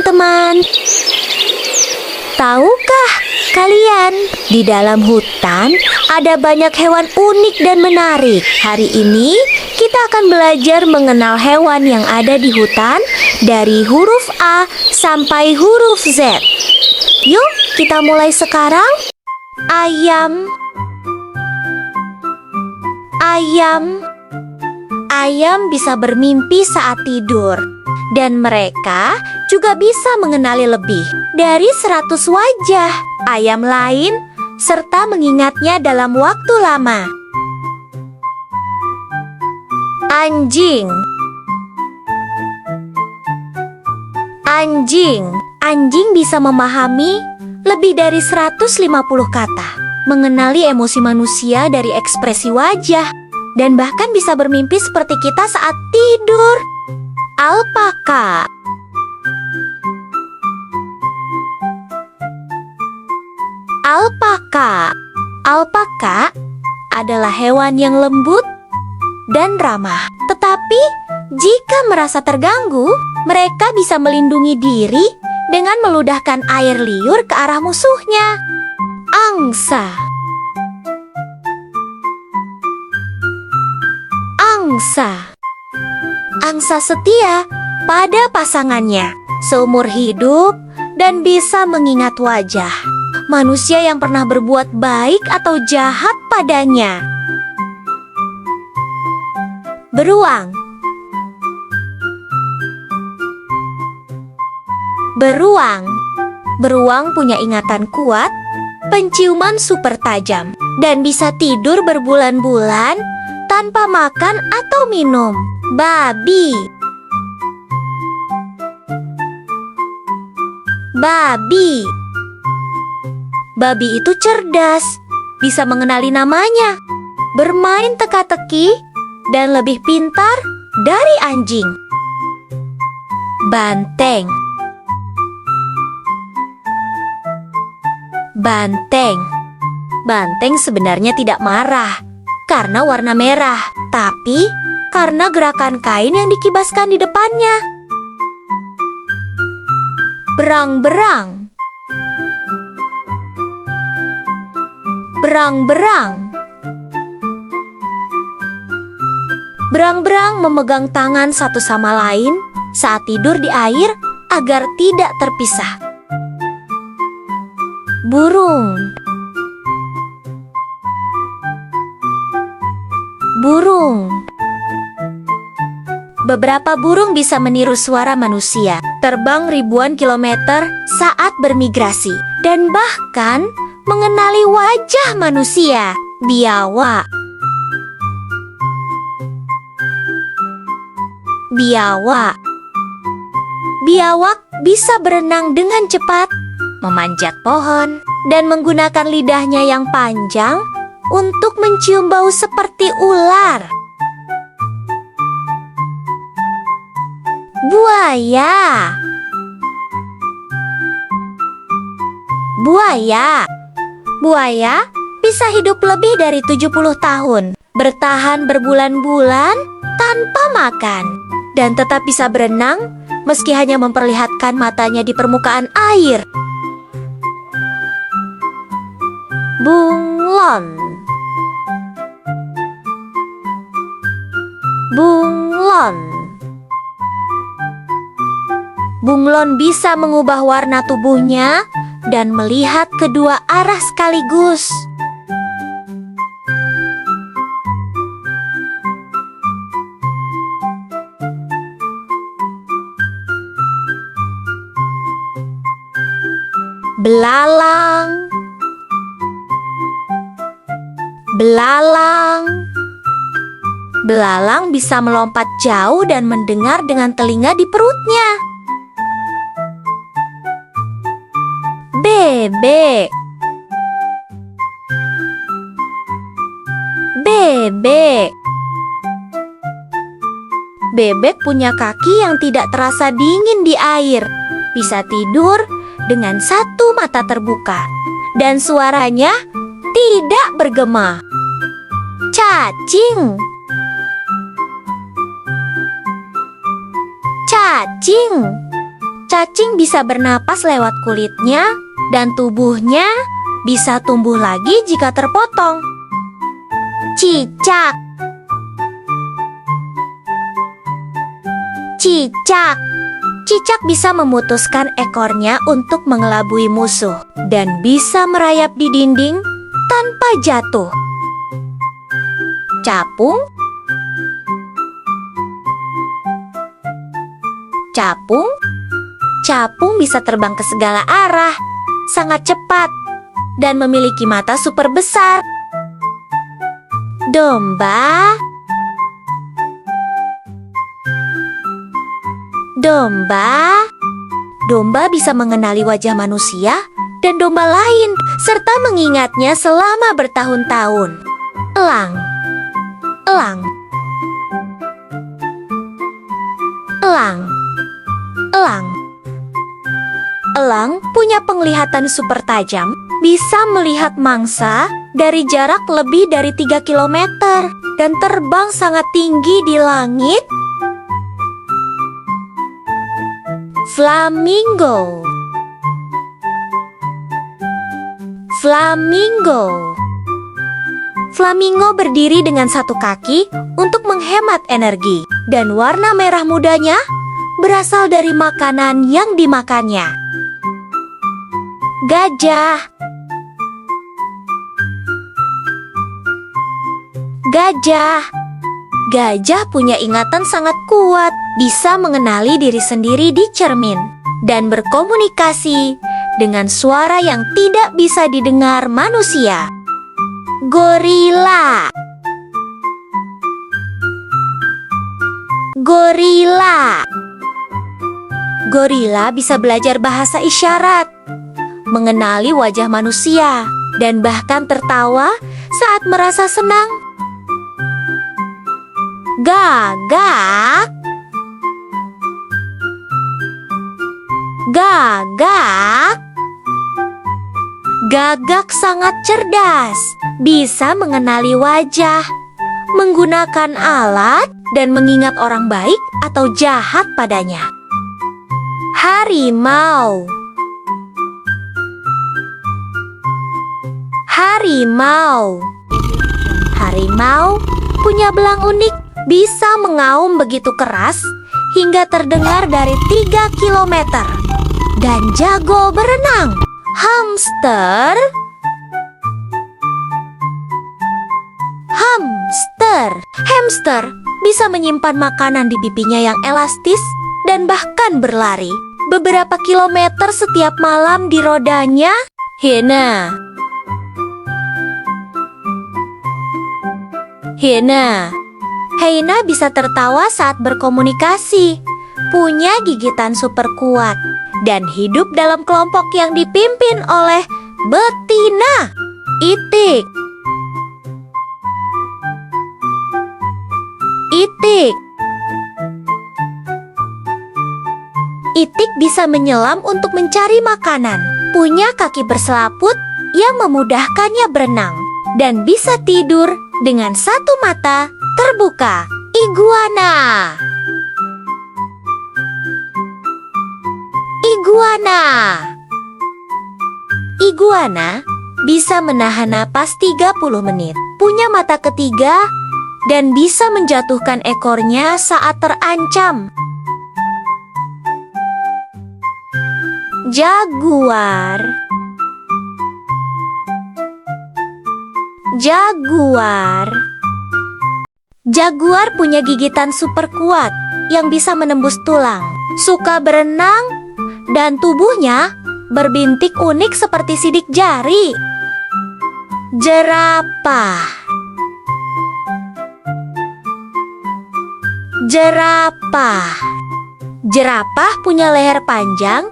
teman-teman. Tahukah kalian, di dalam hutan ada banyak hewan unik dan menarik. Hari ini kita akan belajar mengenal hewan yang ada di hutan dari huruf A sampai huruf Z. Yuk, kita mulai sekarang. Ayam. Ayam. Ayam bisa bermimpi saat tidur. Dan mereka juga bisa mengenali lebih dari 100 wajah ayam lain serta mengingatnya dalam waktu lama. Anjing. Anjing. Anjing bisa memahami lebih dari 150 kata, mengenali emosi manusia dari ekspresi wajah, dan bahkan bisa bermimpi seperti kita saat tidur. Alpaka. Alpaka. Alpaka adalah hewan yang lembut dan ramah. Tetapi jika merasa terganggu, mereka bisa melindungi diri dengan meludahkan air liur ke arah musuhnya. Angsa. Angsa. Angsa setia pada pasangannya seumur hidup dan bisa mengingat wajah manusia yang pernah berbuat baik atau jahat padanya. Beruang. Beruang. Beruang punya ingatan kuat, penciuman super tajam, dan bisa tidur berbulan-bulan tanpa makan atau minum. Babi. Babi. Babi itu cerdas, bisa mengenali namanya, bermain teka-teki, dan lebih pintar dari anjing. Banteng. Banteng. Banteng sebenarnya tidak marah karena warna merah, tapi karena gerakan kain yang dikibaskan di depannya. Berang-berang. Berang-berang. Berang-berang memegang tangan satu sama lain saat tidur di air agar tidak terpisah. Burung. Burung. Beberapa burung bisa meniru suara manusia, terbang ribuan kilometer saat bermigrasi, dan bahkan mengenali wajah manusia. Biawak. Biawak. Biawak bisa berenang dengan cepat, memanjat pohon, dan menggunakan lidahnya yang panjang untuk mencium bau seperti ular. Buaya. Buaya. Buaya bisa hidup lebih dari 70 tahun, bertahan berbulan-bulan tanpa makan, dan tetap bisa berenang meski hanya memperlihatkan matanya di permukaan air. Bunglon. Bunglon. Bunglon bisa mengubah warna tubuhnya dan melihat kedua arah sekaligus. Belalang. Belalang. Belalang bisa melompat jauh dan mendengar dengan telinga di perutnya. Bebek. Bebek. Bebek punya kaki yang tidak terasa dingin di air, bisa tidur dengan satu mata terbuka, dan suaranya tidak bergema. Cacing. Cacing. Cacing bisa bernapas lewat kulitnya, dan tubuhnya bisa tumbuh lagi jika terpotong. Cicak. Cicak. Cicak bisa memutuskan ekornya untuk mengelabui musuh dan bisa merayap di dinding tanpa jatuh. Capung. Capung. Capung bisa terbang ke segala arah, sangat cepat, dan memiliki mata super besar. Domba. Domba. Domba bisa mengenali wajah manusia dan domba lain, serta mengingatnya selama bertahun-tahun. Elang. Elang. Elang. Elang. Elang punya penglihatan super tajam, bisa melihat mangsa dari jarak lebih dari 3 km dan terbang sangat tinggi di langit. Flamingo. Flamingo. Flamingo berdiri dengan satu kaki untuk menghemat energi, dan warna merah mudanya berasal dari makanan yang dimakannya. Gajah. Gajah. Gajah punya ingatan sangat kuat, bisa mengenali diri sendiri di cermin, dan berkomunikasi dengan suara yang tidak bisa didengar manusia. Gorila. Gorila. Gorila bisa belajar bahasa isyarat, mengenali wajah manusia, dan bahkan tertawa saat merasa senang. Gagak. Gagak. Gagak sangat cerdas, bisa mengenali wajah, menggunakan alat, dan mengingat orang baik atau jahat padanya. Harimau. Harimau. Harimau punya belang unik, bisa mengaum begitu keras hingga terdengar dari 3 km, dan jago berenang. Hamster. Hamster. Hamster bisa menyimpan makanan di pipinya yang elastis dan bahkan berlari beberapa kilometer setiap malam di rodanya. Hiena. Hiena. Hiena bisa tertawa saat berkomunikasi, punya gigitan super kuat, dan hidup dalam kelompok yang dipimpin oleh betina. Itik. Itik. Itik bisa menyelam untuk mencari makanan, punya kaki berselaput yang memudahkannya berenang, dan bisa tidur dengan satu mata terbuka. Iguana. Iguana. Iguana bisa menahan napas 30 menit, punya mata ketiga, dan bisa menjatuhkan ekornya saat terancam. Jaguar. Jaguar. Jaguar punya gigitan super kuat yang bisa menembus tulang, suka berenang, dan tubuhnya berbintik unik seperti sidik jari. Jerapah. Jerapah. Jerapah punya leher panjang,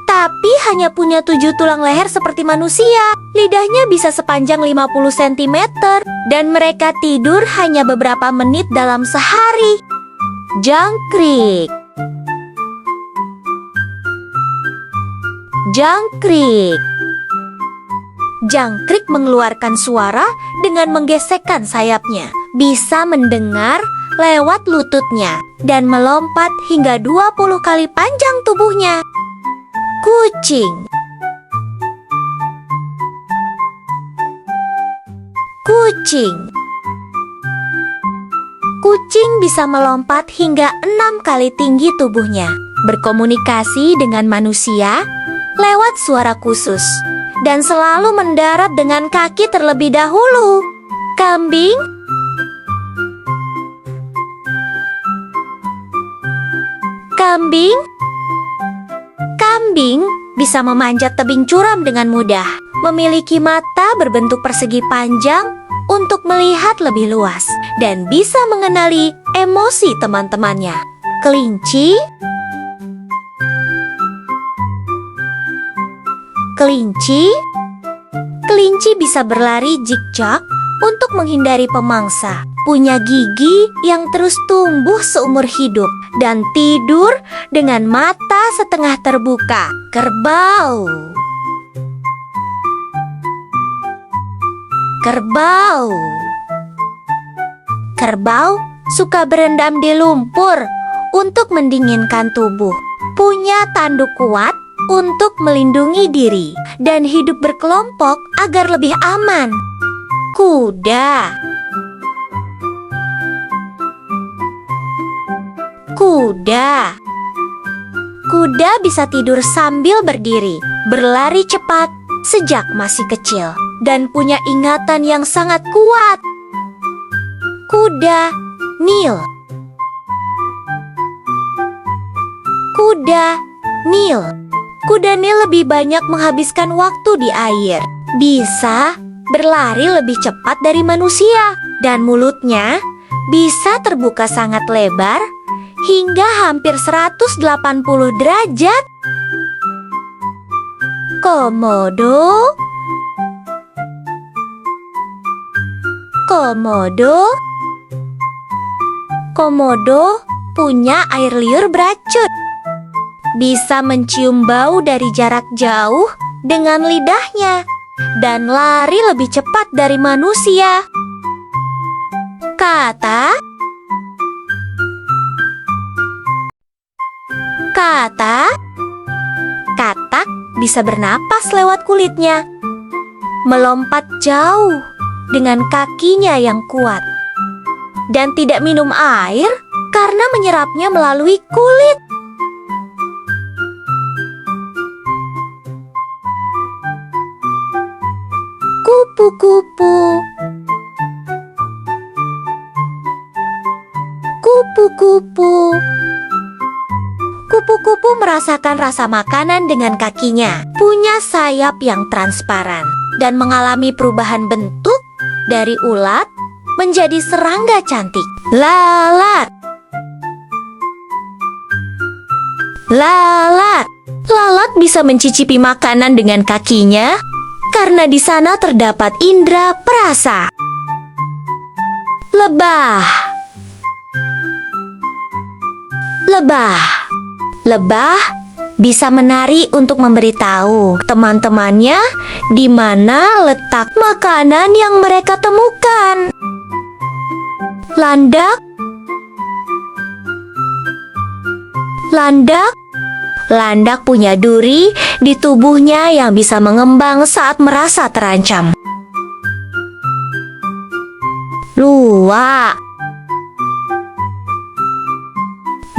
tapi hanya punya 7 tulang leher seperti manusia. Lidahnya bisa sepanjang 50 cm, dan mereka tidur hanya beberapa menit dalam sehari. Jangkrik. Jangkrik. Jangkrik mengeluarkan suara dengan menggesekkan sayapnya, bisa mendengar lewat lututnya, dan melompat hingga 20 kali panjang tubuhnya. Kucing. Kucing. Kucing bisa melompat hingga 6 kali tinggi tubuhnya, berkomunikasi dengan manusia lewat suara khusus, dan selalu mendarat dengan kaki terlebih dahulu. Kambing. Kambing. Kambing bisa memanjat tebing curam dengan mudah, memiliki mata berbentuk persegi panjang untuk melihat lebih luas, dan bisa mengenali emosi teman-temannya. Kelinci. Kelinci. Kelinci bisa berlari zigzag untuk menghindari pemangsa, punya gigi yang terus tumbuh seumur hidup, dan tidur dengan mata setengah terbuka. Kerbau. Kerbau. Kerbau suka berendam di lumpur untuk mendinginkan tubuh, punya tanduk kuat untuk melindungi diri, dan hidup berkelompok agar lebih aman. Kuda. Kuda. Kuda bisa tidur sambil berdiri, berlari cepat sejak masih kecil, dan punya ingatan yang sangat kuat. Kuda Nil. Kuda Nil. Kuda Nil lebih banyak menghabiskan waktu di air, bisa berlari lebih cepat dari manusia, dan mulutnya bisa terbuka sangat lebar hingga hampir 180 derajat. Komodo. Komodo. Komodo punya air liur beracun, bisa mencium bau dari jarak jauh dengan lidahnya, dan lari lebih cepat dari manusia. Katak. Katak. Katak bisa bernapas lewat kulitnya, melompat jauh dengan kakinya yang kuat, dan tidak minum air karena menyerapnya melalui kulit. Kupu-kupu. Kupu-kupu. Kupu-kupu merasakan rasa makanan dengan kakinya, punya sayap yang transparan, dan mengalami perubahan bentuk dari ulat menjadi serangga cantik. Lalat. Lalat. Lalat bisa mencicipi makanan dengan kakinya karena di sana terdapat indera perasa. Lebah. Lebah. Lebah bisa menari untuk memberitahu teman-temannya di mana letak makanan yang mereka temukan. Landak. Landak. Landak punya duri di tubuhnya yang bisa mengembang saat merasa terancam. Luwak.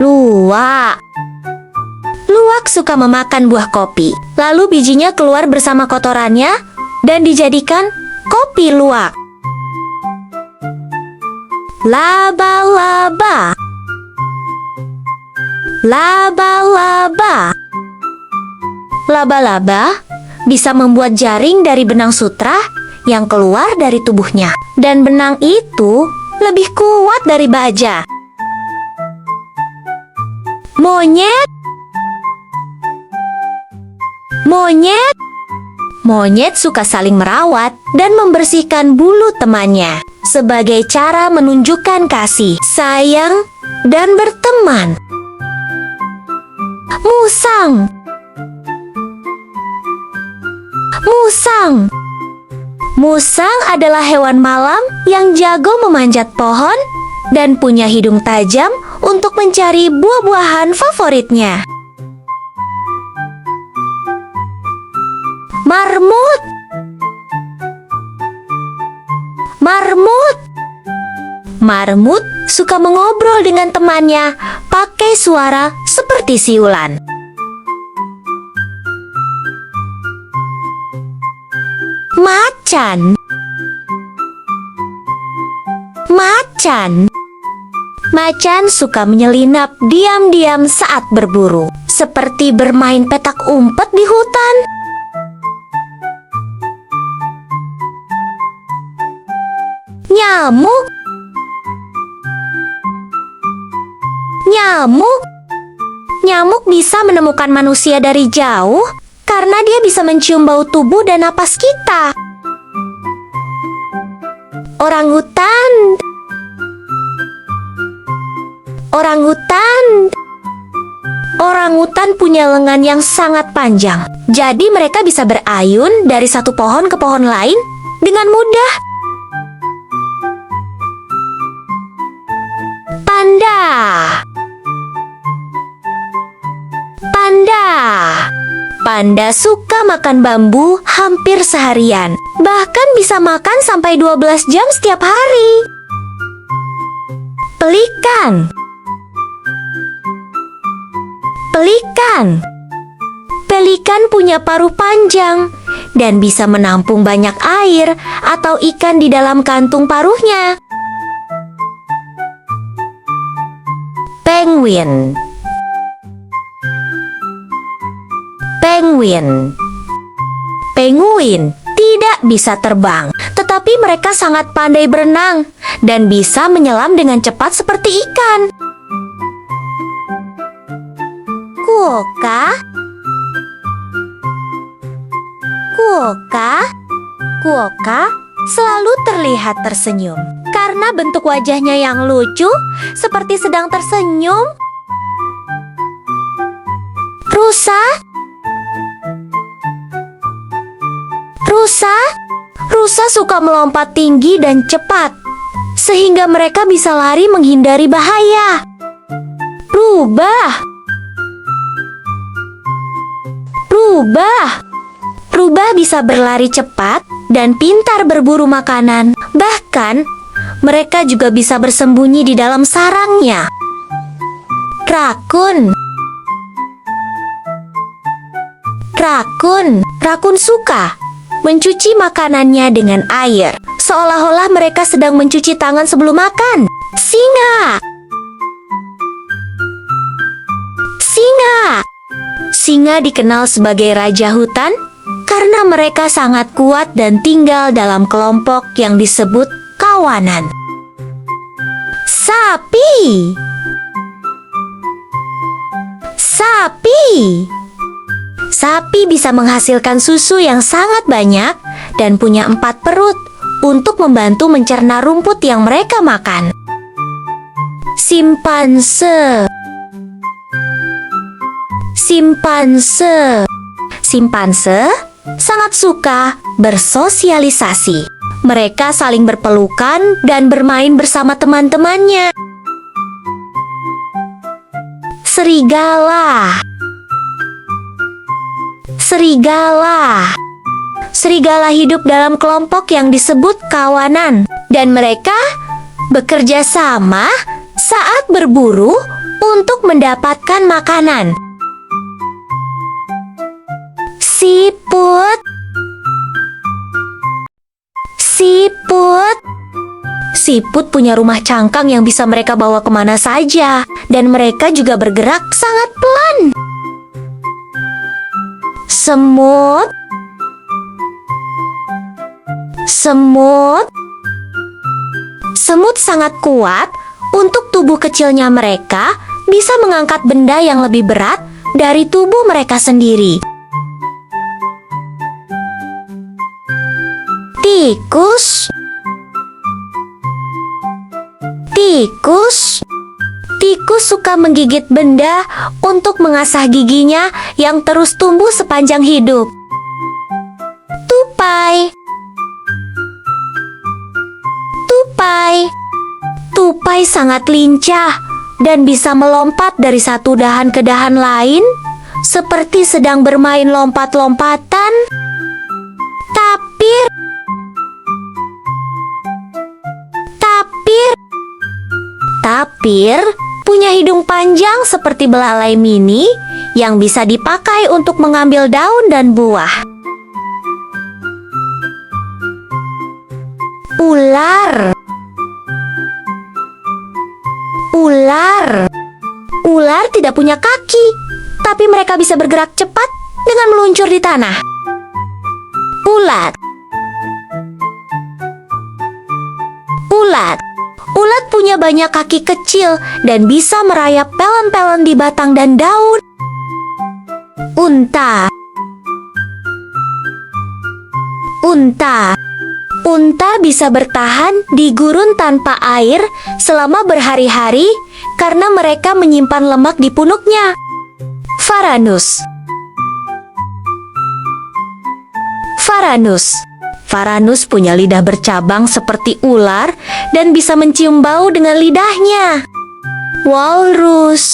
Luwak. Luwak suka memakan buah kopi, lalu bijinya keluar bersama kotorannya dan dijadikan kopi luwak. Laba-laba. Laba-laba. Laba-laba bisa membuat jaring dari benang sutra yang keluar dari tubuhnya, dan benang itu lebih kuat dari baja. Monyet. Monyet. Monyet suka saling merawat dan membersihkan bulu temannya sebagai cara menunjukkan kasih, sayang, dan berteman. Musang. Musang. Musang adalah hewan malam yang jago memanjat pohon dan punya hidung tajam untuk mencari buah-buahan favoritnya. Marmut. Marmut. Marmut suka mengobrol dengan temannya pakai suara seperti siulan. Macan. Macan. Macan suka menyelinap diam-diam saat berburu, seperti bermain petak umpet di hutan. Nyamuk. Nyamuk. Nyamuk bisa menemukan manusia dari jauh karena dia bisa mencium bau tubuh dan napas kita. Orangutan. Orangutan. Orangutan punya lengan yang sangat panjang, jadi mereka bisa berayun dari satu pohon ke pohon lain dengan mudah. Panda. Panda. Panda suka makan bambu hampir seharian, bahkan bisa makan sampai 12 jam setiap hari. Pelikan. Pelikan. Pelikan punya paruh panjang dan bisa menampung banyak air atau ikan di dalam kantung paruhnya. Penguin. Penguin. Penguin tidak bisa terbang, tetapi mereka sangat pandai berenang dan bisa menyelam dengan cepat seperti ikan. Kuoka. Kuoka. Kuoka selalu terlihat tersenyum karena bentuk wajahnya yang lucu seperti sedang tersenyum. Rusa. Rusa. Rusa suka melompat tinggi dan cepat sehingga mereka bisa lari menghindari bahaya. Rubah. Rubah. Rubah bisa berlari cepat dan pintar berburu makanan. Bahkan, mereka juga bisa bersembunyi di dalam sarangnya. Rakun. Rakun. Rakun suka mencuci makanannya dengan air, seolah-olah mereka sedang mencuci tangan sebelum makan. Singa. Singa. Singa dikenal sebagai raja hutan karena mereka sangat kuat dan tinggal dalam kelompok yang disebut kawanan. Sapi. Sapi. Sapi bisa menghasilkan susu yang sangat banyak dan punya 4 perut untuk membantu mencerna rumput yang mereka makan. Simpanse. Simpanse. Simpanse sangat suka bersosialisasi. Mereka saling berpelukan dan bermain bersama teman-temannya. Serigala. Serigala. Serigala hidup dalam kelompok yang disebut kawanan, dan mereka bekerja sama saat berburu untuk mendapatkan makanan. Siput. Siput. Siput punya rumah cangkang yang bisa mereka bawa kemana saja, dan mereka juga bergerak sangat pelan. Semut. Semut. Semut sangat kuat. Untuk tubuh kecilnya mereka bisa mengangkat benda yang lebih berat dari tubuh mereka sendiri. Tikus. Tikus. Tikus suka menggigit benda untuk mengasah giginya yang terus tumbuh sepanjang hidup. Tupai. Tupai. Tupai sangat lincah dan bisa melompat dari satu dahan ke dahan lain, seperti sedang bermain lompat-lompatan. Tapir. Tapir. Tapir punya hidung panjang seperti belalai mini yang bisa dipakai untuk mengambil daun dan buah. Ular. Ular. Ular tidak punya kaki, tapi mereka bisa bergerak cepat dengan meluncur di tanah. Ulat. Ulat. Ulat punya banyak kaki kecil dan bisa merayap pelan-pelan di batang dan daun. Unta. Unta. Unta bisa bertahan di gurun tanpa air selama berhari-hari karena mereka menyimpan lemak di punuknya. Varanus. Varanus. Varanus punya lidah bercabang seperti ular dan bisa mencium bau dengan lidahnya. Walrus.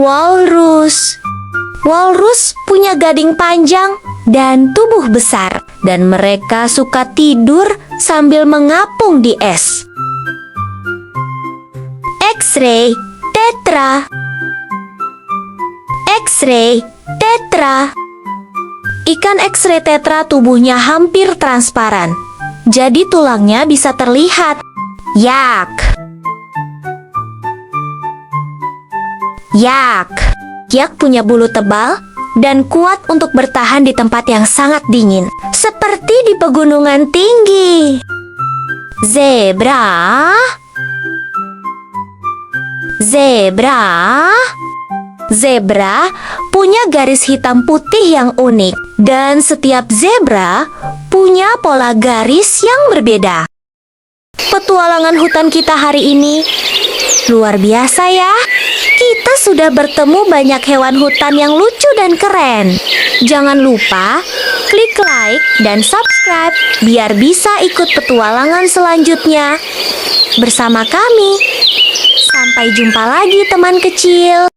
Walrus. Walrus punya gading panjang dan tubuh besar, dan mereka suka tidur sambil mengapung di es. X-ray tetra. X-ray tetra. Ikan X-ray tetra tubuhnya hampir transparan, jadi tulangnya bisa terlihat. Yak. Yak. Yak punya bulu tebal dan kuat untuk bertahan di tempat yang sangat dingin, seperti di pegunungan tinggi. Zebra. Zebra. Zebra punya garis hitam putih yang unik, dan setiap zebra punya pola garis yang berbeda. Petualangan hutan kita hari ini luar biasa ya. Kita sudah bertemu banyak hewan hutan yang lucu dan keren. Jangan lupa klik like dan subscribe biar bisa ikut petualangan selanjutnya bersama kami. Sampai jumpa lagi teman kecil.